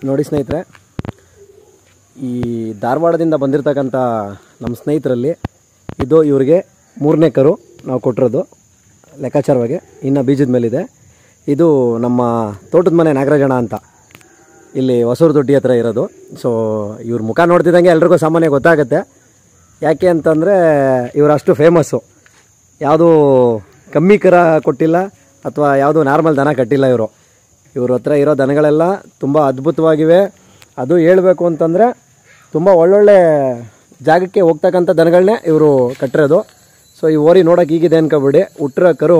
ನೋಡಿ ಸ್ನೇಹಿತರೆ, ಈ ಧಾರವಾಡದಿಂದ ಬಂದಿರತಕ್ಕಂಥ ನಮ್ಮ ಸ್ನೇಹಿತರಲ್ಲಿ ಇದು ಇವರಿಗೆ 3ನೇ ಕರು ನಾವು ಕೊಟ್ಟಿರೋದು ಲೆಕ್ಕಾಚಾರವಾಗಿ. ಇನ್ನು ಬೀಜದ ಮೇಲಿದೆ. ಇದು ನಮ್ಮ ತೋಟದ ಮನೆ ನಾಗರಾಜಣ್ಣ ಅಂತ ಇಲ್ಲಿ ಹೊಸೂರು ದೊಡ್ಡಿ ಹತ್ರ ಇರೋದು. ಸೊ ಇವ್ರ ಮುಖ ನೋಡ್ತಿದ್ದಂಗೆ ಎಲ್ರಿಗೂ ಸಾಮಾನ್ಯ ಗೊತ್ತಾಗುತ್ತೆ. ಯಾಕೆ ಅಂತಂದರೆ ಇವರು ಅಷ್ಟು ಫೇಮಸ್ಸು. ಯಾವುದೂ ಕಮ್ಮಿ ಕರ ಕೊಟ್ಟಿಲ್ಲ ಅಥವಾ ಯಾವುದೂ ನಾರ್ಮಲ್ ದನ ಕಟ್ಟಿಲ್ಲ. ಇವ್ರ ಹತ್ರ ಇರೋ ದನಗಳೆಲ್ಲ ತುಂಬ ಅದ್ಭುತವಾಗಿವೆ. ಅದು ಹೇಳಬೇಕು ಅಂತಂದರೆ ತುಂಬ ಒಳ್ಳೊಳ್ಳೆ ಜಾಗಕ್ಕೆ ಹೋಗ್ತಕ್ಕಂಥ ದನಗಳನ್ನೇ ಇವರು ಕಟ್ಟಿರೋದು. ಸೊ ಈ ಓರಿ ನೋಡೋಕೆ ಹೀಗಿದೆ ಅನ್ಕೋಬೇಡಿ, ಹುಟ್ಟಿರೋ ಕರು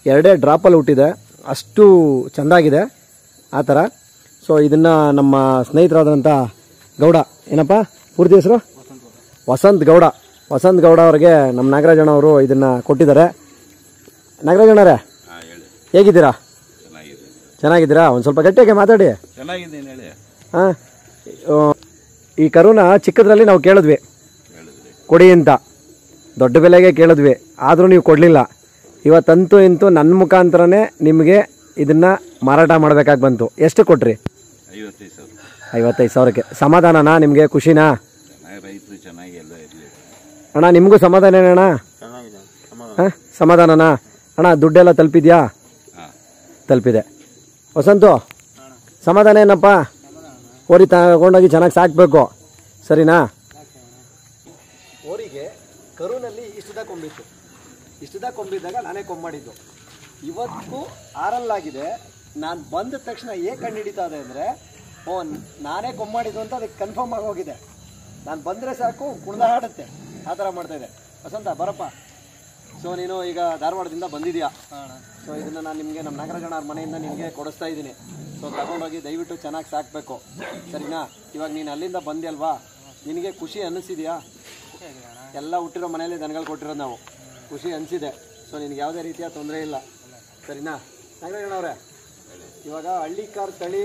2 ಡ್ರಾಪಲ್ಲಿ ಹುಟ್ಟಿದೆ, ಅಷ್ಟು ಚೆಂದಾಗಿದೆ ಆ ಥರ. ಸೊ ಇದನ್ನು ನಮ್ಮ ಸ್ನೇಹಿತರಾದಂಥ ಗೌಡ, ಏನಪ್ಪ ಪೂರ್ತಿ ಹೆಸರು? ವಸಂತ್ ಗೌಡ ಅವ್ರಿಗೆ ನಮ್ಮ ನಾಗರಾಜಣ್ಣ ಅವರು ಇದನ್ನು ಕೊಟ್ಟಿದ್ದಾರೆ. ನಾಗರಾಜಣ್ಣರೇ, ಹೇಗಿದ್ದೀರಾ? ಚೆನ್ನಾಗಿದ್ದೀರಾ? ಒಂದು ಸ್ವಲ್ಪ ಗಟ್ಟಿಯಾಗಿ ಮಾತಾಡಿ. ಹಾಂ, ಈ ಕರುನ ಚಿಕ್ಕದ್ರಲ್ಲಿ ನಾವು ಕೇಳಿದ್ವಿ ಕೊಡಿ ಅಂತ, ದೊಡ್ಡ ಬೆಲೆಗೆ ಕೇಳಿದ್ವಿ, ಆದರೂ ನೀವು ಕೊಡಲಿಲ್ಲ. ಇವತ್ತಂತೂ ಇಂತೂ ನನ್ನ ಮುಖಾಂತರನೇ ನಿಮಗೆ ಇದನ್ನು ಮಾರಾಟ ಮಾಡಬೇಕಾಗಿ ಬಂತು. ಎಷ್ಟು ಕೊಟ್ರಿ? 55,000ಕ್ಕೆ. ಸಮಾಧಾನನಾ ನಿಮಗೆ? ಖುಷಿನಾ ಅಣ್ಣ? ನಿಮಗೂ ಸಮಾಧಾನ ಅಣ್ಣ? ಹಾಂ, ಸಮಾಧಾನನಾ ಅಣ್ಣ? ದುಡ್ಡೆಲ್ಲ ತಲುಪಿದ್ಯಾ? ತಲುಪಿದೆ. ವಸಂತು, ಸಮಾಧಾನ ಏನಪ್ಪ? ಓರಿ ತಗೊಂಡೋಗಿ ಚೆನ್ನಾಗಿ ಸಾಕಬೇಕು, ಸರಿನಾ? ಓರಿಗೆ ಕರುನಲ್ಲಿ ಇಷ್ಟದ ಕೊಂಬಿತ್ತು. ಇಷ್ಟದ ಕೊಂಬಿದ್ದಾಗ ನಾನೇ ಕೊಂಬಿದ್ದು. ಇವತ್ತು 6ರಲ್ಲಾಗಿದೆ. ನಾನು ಬಂದ ತಕ್ಷಣ ಹೇಗೆ ಕಂಡು ಹಿಡಿತಾ ಇದೆ ಅಂದರೆ, ನಾನೇ ಕೊಂಬಿದ್ದು ಅಂತ ಅದಕ್ಕೆ ಕನ್ಫರ್ಮ್ ಆಗೋಗಿದೆ. ನಾನು ಬಂದರೆ ಸಾಕು ಕುಣಿದಾಡುತ್ತೆ, ಆ ಥರ ಮಾಡ್ತಾಯಿದೆ. ವಸಂತ ಬರಪ್ಪ. ಸೊ ನೀನು ಈಗ ಧಾರವಾಡದಿಂದ ಬಂದಿದ್ಯಾ? ಸೊ ಇದನ್ನು ನಾನು ನಿಮಗೆ ನಮ್ಮ ನಾಗರಾಜಣ್ಣ ಅವ್ರ ಮನೆಯಿಂದ ನಿನಗೆ ಕೊಡಿಸ್ತಾ ಇದ್ದೀನಿ. ಸೊ ತಗೊಂಡೋಗಿ ದಯವಿಟ್ಟು ಚೆನ್ನಾಗಿ ಸಾಕಬೇಕು, ಸರಿನಾ? ಇವಾಗ ನೀನು ಅಲ್ಲಿಂದ ಬಂದೆ ಅಲ್ವಾ, ನಿನಗೆ ಖುಷಿ ಅನ್ನಿಸಿದೆಯಾ? ಎಲ್ಲ ಹುಟ್ಟಿರೋ ಮನೆಯಲ್ಲಿ ದನಗಳು ಕೊಟ್ಟಿರೋದು ನಾವು. ಖುಷಿ ಅನಿಸಿದೆ. ಸೊ ನಿನಗೆ ಯಾವುದೇ ರೀತಿಯ ತೊಂದರೆ ಇಲ್ಲ, ಸರಿನಾ? ನಾಗರಾಜಣ್ಣ ಅವರೇ, ಇವಾಗ ಹಳ್ಳಿ ಕಾರ್ ತಳಿ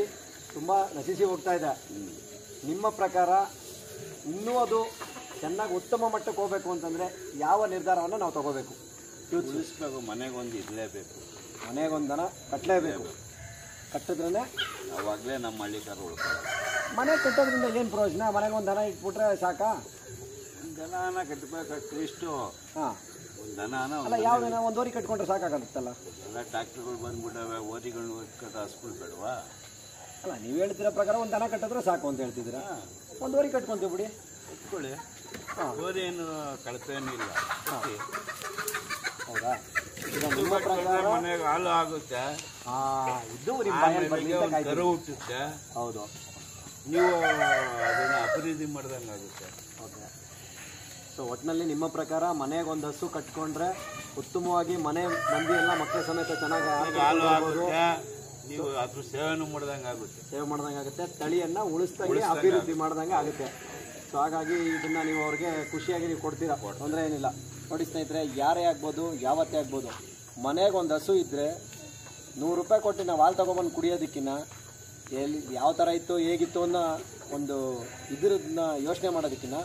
ತುಂಬ ನಶಿಸಿ ಹೋಗ್ತಾ ಇದೆ. ನಿಮ್ಮ ಪ್ರಕಾರ ಇನ್ನೂ ಅದು ಚೆನ್ನಾಗಿ ಉತ್ತಮ ಮಟ್ಟಕ್ಕೆ ಹೋಗಬೇಕು ಅಂತಂದರೆ ಯಾವ ನಿರ್ಧಾರವನ್ನು ನಾವು ತಗೋಬೇಕು? ಉಳಿಸ್ಬೇಕು. ಮನೆಗೊಂದು ಇರಲೇಬೇಕು, ಮನೆಗೊಂದು ದನ ಕಟ್ಟಲೇಬೇಕು. ಕಟ್ಟಿದ್ರೇ ಅವಾಗಲೇ ನಮ್ಮ ಹಳ್ಳಿಕಾರು ಉಳ್ಕೊಳ್ಳೋದು. ಮನೆ ಕಟ್ಟೋದ್ರಿಂದ ಏನು ಪ್ರಯೋಜನ? ಮನೆಗೊಂದು ದನ ಇಟ್ಬಿಟ್ರೆ ಸಾಕಾ? ದನನ ಕಟ್ಟಬೇಕು ಇಷ್ಟು. ಹಾಂ, ಒಂದು ದನನ ಅಲ್ಲ, ಯಾವ ದನ ಒಂದು ಓರಿ ಕಟ್ಕೊಂಡ್ರೆ ಸಾಕಾಗತ್ತಲ್ಲ? ಎಲ್ಲ ಟ್ಯಾಕ್ಟ್ರಿಗಳು ಬಂದ್ಬಿಟ್ಟವೆ, ಓರಿಗಳು ಹಸ್ಗಳು ಬೇಡವಾ? ಅಲ್ಲ, ನೀವು ಹೇಳ್ತಿರೋ ಪ್ರಕಾರ ಒಂದು ದನ ಕಟ್ಟಿದ್ರೆ ಸಾಕು ಅಂತ ಹೇಳ್ತಿದ್ದೀರಾ. ಒಂದು ಓರಿ ಕಟ್ಕೊಂತೀವಿ ಬಿಡಿ, ಇಟ್ಕೊಳ್ಳಿ. ಓರಿ ಏನು ಕಳಪೇನೂ ಇಲ್ಲ. ಹೌದಾ? ಮನೆಗೆ ಹಾಲು ಆಗುತ್ತೆ, ಇದು ಕರು ಹುಟ್ಟುತ್ತೆ. ಹೌದು, ನೀವು ಅದನ್ನು ಅಭಿವೃದ್ಧಿ ಮಾಡ್ದಂಗೆ ಆಗುತ್ತೆ. ಓಕೆ. ಸೊ ಒಟ್ಟಿನಲ್ಲಿ ನಿಮ್ಮ ಪ್ರಕಾರ ಮನೆಗೊಂದು ಹಸು ಕಟ್ಕೊಂಡ್ರೆ ಉತ್ತಮವಾಗಿ ಮನೆ ಮಂದಿ ಎಲ್ಲ ಮಕ್ಕಳ ಸಮೇತ ಚೆನ್ನಾಗಿ ಹಾಲು ಆಗುತ್ತೆ, ನೀವು ಅದ್ರ ಸೇವೆನೂ ಮಾಡ್ದಂಗೆ ಆಗುತ್ತೆ. ಸೇವೆ ಮಾಡ್ದಂಗೆ ಆಗುತ್ತೆ, ತಳಿಯನ್ನು ಉಳಿಸ್ದಂಗೆ ಅಭಿವೃದ್ಧಿ ಮಾಡ್ದಂಗೆ ಆಗುತ್ತೆ. ಸೊ ಹಾಗಾಗಿ ಇದನ್ನು ನೀವು ಅವ್ರಿಗೆ ಖುಷಿಯಾಗಿ ನೀವು ಕೊಡ್ತೀರಾ, ತೊಂದರೆ ಏನಿಲ್ಲ. ನೋಡಿ ಸ್ನೇಹಿತರೆ, ಯಾರೇ ಆಗ್ಬೋದು, ಯಾವತ್ತೇ ಆಗ್ಬೋದು, ಮನೆಗೆ ಒಂದು ಹಸು ಇದ್ದರೆ 100 ರೂಪಾಯಿ ಕೊಟ್ಟು ನಾವು ಹಾಲು ತೊಗೊಬಂದು ಕುಡಿಯೋದಕ್ಕಿಂತ ಎಲ್ಲಿ ಯಾವ ಥರ ಇತ್ತು ಹೇಗಿತ್ತು ಅನ್ನೋ ಒಂದು ಇದನ್ನ ಯೋಚನೆ ಮಾಡೋದಕ್ಕಿಂತ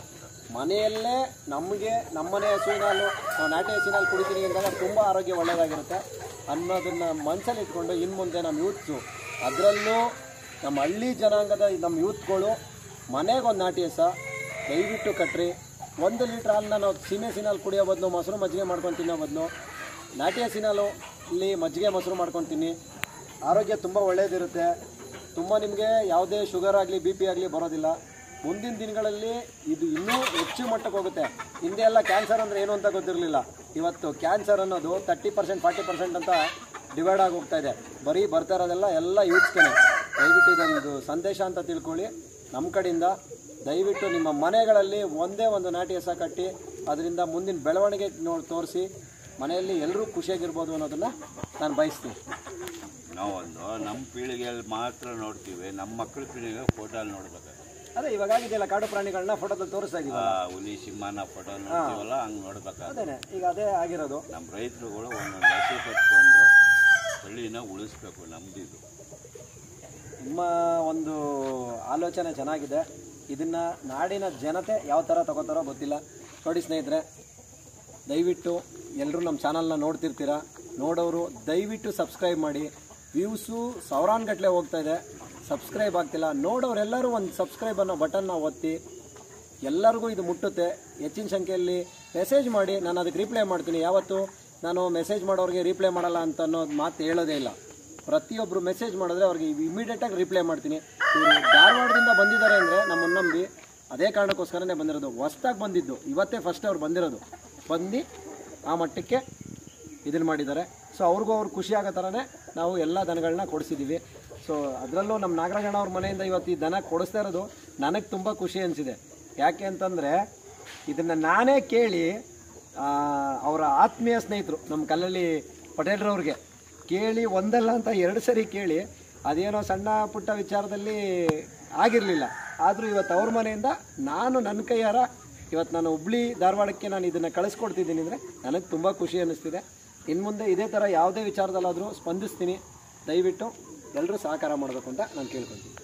ಮನೆಯಲ್ಲೇ ನಮಗೆ ನಮ್ಮನೆ ಹಸುವಿನ ಹಾಲು ನಾವು ನಾಟಿ ಹಸುವಿನ ಹಾಲು ಕುಡಿತೀನಿ ಅಂದಾಗ ತುಂಬ ಆರೋಗ್ಯ ಒಳ್ಳೆಯದಾಗಿರುತ್ತೆ ಅನ್ನೋದನ್ನು ಮನಸ್ಸಲ್ಲಿ ಇಟ್ಕೊಂಡು ಇನ್ನು ಮುಂದೆ ನಮ್ಮ ಯೂತ್ಸು, ಅದರಲ್ಲೂ ನಮ್ಮ ಹಳ್ಳಿ ಜನಾಂಗದ ನಮ್ಮ ಯೂತ್ಗಳು ಮನೆಗೊಂದು ನಾಟಿ ಹಸು ದಯವಿಟ್ಟು ಕಟ್ಟ್ರಿ. 1 ಲೀಟ್ರ್ ಹಾಲನ್ನ ನಾವು ಸೀಮೆ ಹಾಲು ಕುಡಿಯೋ ಬದಲು ಮೊಸರು ಮಜ್ಜಿಗೆ ಮಾಡ್ಕೊಂಡು ತಿನ್ನೋ ಬದಲು ನಾಟಿ ಹಸಿನ ಹಾಲು ಇಲ್ಲಿ ಮಜ್ಜಿಗೆ ಮೊಸರು ಮಾಡ್ಕೊಂಡು ತಿನ್ನಿ. ಆರೋಗ್ಯ ತುಂಬ ಒಳ್ಳೆಯದಿರುತ್ತೆ. ತುಂಬ ನಿಮಗೆ ಯಾವುದೇ ಶುಗರ್ ಆಗಲಿ ಬಿ ಪಿ ಆಗಲಿ ಬರೋದಿಲ್ಲ. ಮುಂದಿನ ದಿನಗಳಲ್ಲಿ ಇದು ಇನ್ನೂ ಹೆಚ್ಚು ಮಟ್ಟಕ್ಕೆ ಹೋಗುತ್ತೆ. ಹಿಂದೆ ಎಲ್ಲ ಕ್ಯಾನ್ಸರ್ ಅಂದರೆ ಏನು ಅಂತ ಗೊತ್ತಿರಲಿಲ್ಲ. ಇವತ್ತು ಕ್ಯಾನ್ಸರ್ ಅನ್ನೋದು 30% 40% ಅಂತ ಡಿವೈಡ್ ಆಗಿ ಹೋಗ್ತಾ ಇದೆ. ಬರೀ ಬರ್ತಾ ಇರೋದೆಲ್ಲ ಎಲ್ಲ ಯೂತ್ಸ್ಗೆ. ದಯವಿಟ್ಟು ಇದೊಂದು ಸಂದೇಶ ಅಂತ ತಿಳ್ಕೊಳ್ಳಿ ನಮ್ಮ ಕಡೆಯಿಂದ. ದಯವಿಟ್ಟು ನಿಮ್ಮ ಮನೆಗಳಲ್ಲಿ ಒಂದೇ ಒಂದು ನಾಟಿ ಹಸ ಕಟ್ಟಿ ಅದರಿಂದ ಮುಂದಿನ ಬೆಳವಣಿಗೆ ತೋರಿಸಿ ಮನೆಯಲ್ಲಿ ಎಲ್ಲರೂ ಖುಷಿಯಾಗಿರ್ಬೋದು ಅನ್ನೋದನ್ನು ನಾನು ಬಯಸ್ತೀನಿ. ನಾವೊಂದು ನಮ್ಮ ಪೀಳಿಗೆಯಲ್ಲಿ ಮಾತ್ರ ನೋಡ್ತೀವಿ, ನಮ್ಮ ಮಕ್ಕಳ ಪೀಳಿಗೆ ಫೋಟೋಲ್ಲಿ ನೋಡ್ಬೇಕು. ಅದೇ ಇವಾಗ ಆಗಿದೆಯಲ್ಲ, ಕಾಡು ಪ್ರಾಣಿಗಳನ್ನ ಫೋಟೋದಲ್ಲಿ ತೋರಿಸ್ತಾಗಿಲ್ಲ, ಹುಲಿ ಸಿಂಹನ ಫೋಟೋ ನೋಡ್ತೀವಲ್ಲ, ಹಂಗೆ ನೋಡ್ಬೇಕಾದ್ರೆ ಈಗ ಅದೇ ಆಗಿರೋದು. ನಮ್ಮ ರೈತರುಗಳು ಒಂದೊಂದು ಹಸು ಕಟ್ಕೊಂಡು ಹಳ್ಳಿನ ಉಳಿಸ್ಬೇಕು. ನಮ್ಮದಿದು ನಿಮ್ಮ ಒಂದು ಆಲೋಚನೆ ಚೆನ್ನಾಗಿದೆ. ಇದನ್ನು ನಾಡಿನ ಜನತೆ ಯಾವ ಥರ ತಗೋತಾರೋ ಗೊತ್ತಿಲ್ಲ. ನೋಡಿ ಸ್ನೇಹಿತರೆ, ದಯವಿಟ್ಟು ಎಲ್ಲರೂ ನಮ್ಮ ಚಾನಲ್ನ ನೋಡ್ತಿರ್ತೀರ. ನೋಡೋರು ದಯವಿಟ್ಟು ಸಬ್ಸ್ಕ್ರೈಬ್ ಮಾಡಿ. ವ್ಯೂಸು ಸಾವಿರಾನುಗಟ್ಟಲೆ ಹೋಗ್ತಾ ಇದೆ. ಸಬ್ಸ್ಕ್ರೈಬ್ ಆಗ್ತಿಲ್ಲ. ನೋಡೋರೆಲ್ಲರೂ ಒಂದು ಸಬ್ಸ್ಕ್ರೈಬ್ ಅನ್ನೋ ಬಟನ್ನ ಒತ್ತಿ, ಎಲ್ಲರಿಗೂ ಇದು ಮುಟ್ಟುತ್ತೆ. ಹೆಚ್ಚಿನ ಸಂಖ್ಯೆಯಲ್ಲಿ ಮೆಸೇಜ್ ಮಾಡಿ, ನಾನು ಅದಕ್ಕೆ ರಿಪ್ಲೈ ಮಾಡ್ತೀನಿ. ಯಾವತ್ತು ನಾನು ಮೆಸೇಜ್ ಮಾಡೋರಿಗೆ ರಿಪ್ಲೈ ಮಾಡಲ್ಲ ಅಂತ ಅನ್ನೋದು ಮಾತು ಹೇಳೋದೇ ಇಲ್ಲ. ಪ್ರತಿಯೊಬ್ಬರು ಮೆಸೇಜ್ ಮಾಡಿದ್ರೆ ಅವ್ರಿಗೆ ಇಮಿಡಿಯೇಟಾಗಿ ರಿಪ್ಲೈ ಮಾಡ್ತೀನಿ. ಇವರು ಧಾರವಾಡದಿಂದ ಬಂದಿದ್ದಾರೆ ಅಂದರೆ ನಮ್ಮನ್ನು ನಂಬಿ ಅದೇ ಕಾರಣಕ್ಕೋಸ್ಕರನೇ ಬಂದಿರೋದು. ಹೊಸ್ದಾಗಿ ಬಂದಿದ್ದು, ಇವತ್ತೇ ಫಸ್ಟ್ ಅವ್ರು ಬಂದಿರೋದು. ಬಂದು ಆ ಮಟ್ಟಕ್ಕೆ ಇದನ್ನು ಮಾಡಿದ್ದಾರೆ. ಸೊ ಅವ್ರಿಗೂ ಅವ್ರು ಖುಷಿ ಆಗೋ ಥರನೇ ನಾವು ಎಲ್ಲ ದನಗಳನ್ನ ಕೊಡಿಸಿದ್ದೀವಿ. ಸೊ ಅದರಲ್ಲೂ ನಮ್ಮ ನಾಗರಾಜಣ್ಣ ಅವ್ರ ಮನೆಯಿಂದ ಇವತ್ತು ಈ ದನ ಕೊಡಿಸ್ತಾ ಇರೋದು ನನಗೆ ತುಂಬ ಖುಷಿ ಅನಿಸಿದೆ. ಯಾಕೆ ಅಂತಂದರೆ ಇದನ್ನು ನಾನೇ ಕೇಳಿ ಅವರ ಆತ್ಮೀಯ ಸ್ನೇಹಿತರು ನಮ್ಮ ಕಲ್ಲಳ್ಳಿ ಪಟೇಲ್ರವ್ರಿಗೆ ಕೇಳಿ, ಒಂದಲ್ಲ ಅಂತ 2 ಸರಿ ಕೇಳಿ, ಅದೇನೋ ಸಣ್ಣ ಪುಟ್ಟ ವಿಚಾರದಲ್ಲಿ ಆಗಿರಲಿಲ್ಲ. ಆದರೂ ಇವತ್ತು ಅವ್ರ ಮನೆಯಿಂದ ನಾನು ನನ್ನ ಕೈಯಾರ ಇವತ್ತು ನಾನು ಹುಬ್ಳಿ ಧಾರವಾಡಕ್ಕೆ ನಾನು ಇದನ್ನು ಕಳಿಸ್ಕೊಡ್ತಿದ್ದೀನಿ ಅಂದರೆ ನನಗೆ ತುಂಬ ಖುಷಿ ಅನ್ನಿಸ್ತಿದೆ. ಇನ್ನು ಮುಂದೆ ಇದೇ ಥರ ಯಾವುದೇ ವಿಚಾರದಲ್ಲಾದರೂ ಸ್ಪಂದಿಸ್ತೀನಿ. ದಯವಿಟ್ಟು ಎಲ್ಲರೂ ಸಹಕಾರ ಮಾಡಬೇಕು ಅಂತ ನಾನು ಕೇಳ್ಕೊತೀನಿ.